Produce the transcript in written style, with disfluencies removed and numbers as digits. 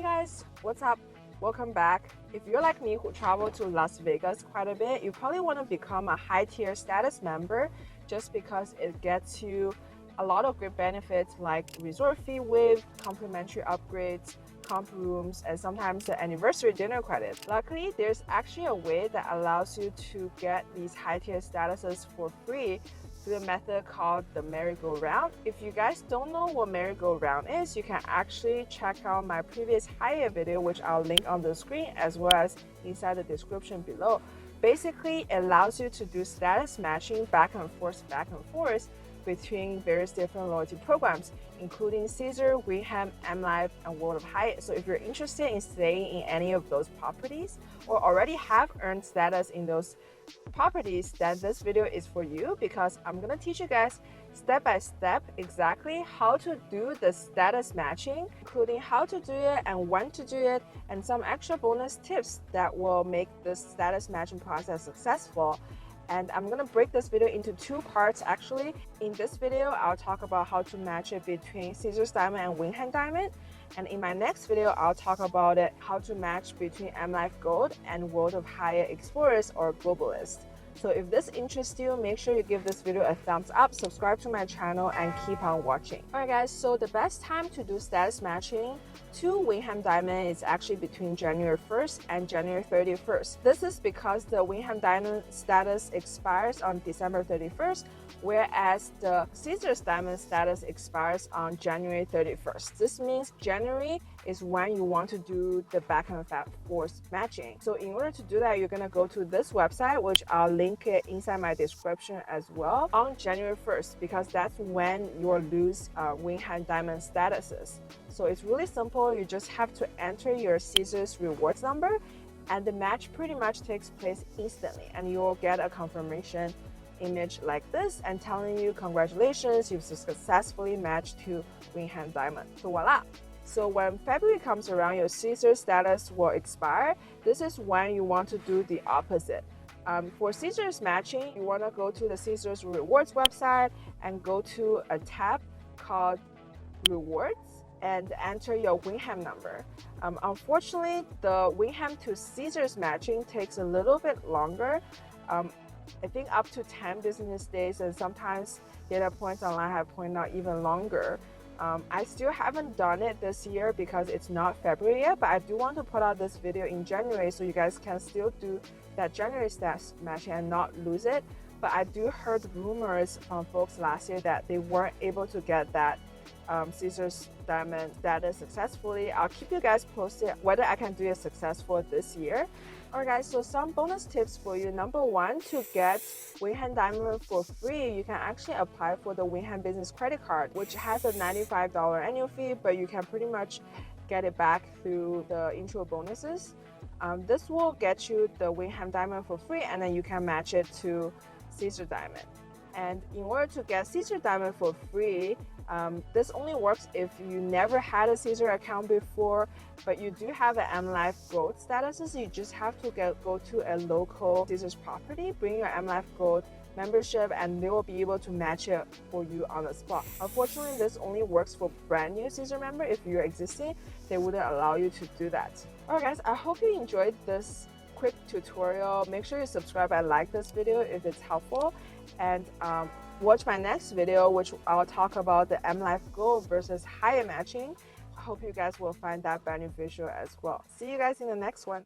Guys, what's up? Welcome back. If you're like me who travel to Las Vegas quite a bit, you probably want to become a high tier status member just because it gets you a lot of great benefits like resort fee waive, complimentary upgrades, comp rooms, and sometimes the anniversary dinner credit. Luckily, there's actually a way that allows you to get these high tier statuses for free through a method called the merry-go-round. If you guys don't know what merry-go-round is, you can actually check out my previous hire video, which I'll link on the screen as well as inside the description below. Basically, it allows you to do status matching back and forth between various different loyalty programs, including Caesar, Wyndham, Mlife, and World of Hyatt. So if you're interested in staying in any of those properties or already have earned status in those properties, then this video is for you, because I'm gonna teach you guys step by step exactly how to do the status matching, including how to do it and when to do it, and some extra bonus tips that will make this status matching process successful. And I'm gonna break this video into two parts actually. In this video, I'll talk about how to match it between Caesars Diamond and Wyndham Diamond. And in my next video, I'll talk about how to match between Mlife Gold and World of Hyatt Explorers or Globalist. So if this interests you, make sure you give this video a thumbs up, subscribe to my channel, and keep on watching. Alright guys, so the best time to do status matching to Wyndham Diamond is actually between January 1st and January 31st. This is because the Wyndham Diamond status expires on December 31st, whereas the Caesars Diamond status expires on January 31st. This means January is when you want to do the back and forth matching. So in order to do that, you're gonna go to this website, which I'll link it inside my description as well, on January 1st, because that's when you'll lose Wyndham Diamond statuses. So it's really simple. You just have to enter your Caesars rewards number, and the match pretty much takes place instantly, and you'll get a confirmation image like this and telling you congratulations, you've successfully matched to Wyndham Diamond. So voila. So when February comes around, your Caesar status will expire. This is when you want to do the opposite. For Caesars matching, you want to go to the Caesars rewards website and go to a tab called rewards and enter your Wyndham number. Unfortunately, the Wyndham to Caesars matching takes a little bit longer. I think up to 10 business days, and sometimes data points online have pointed out even longer. I still haven't done it this year because it's not February yet, but I do want to put out this video in January so you guys can still do that January status matching and not lose it. But I do heard rumors from folks last year that they weren't able to get that Caesars Diamond status successfully. I'll keep you guys posted whether I can do it successful this year. Alright guys, so some bonus tips for you. Number one, to get Wyndham Diamond for free, you can actually apply for the Wyndham Business credit card, which has a $95 annual fee, but you can pretty much get it back through the intro bonuses. This will get you the Wyndham Diamond for free, and then you can match it to Caesar Diamond. And in order to get Caesar Diamond for free, this only works if you never had a Caesar account before, but you do have an Mlife Gold statuses. You just have to go to a local Caesars property, bring your Mlife Gold membership, and they will be able to match it for you on the spot. Unfortunately, this only works for brand new Caesar member. If you're existing, they wouldn't allow you to do that. Alright guys, I hope you enjoyed this quick tutorial. Make sure you subscribe and like this video if it's helpful, and watch my next video, which I'll talk about the Mlife Gold versus higher matching. I hope you guys will find that beneficial as well. See you guys in the next one.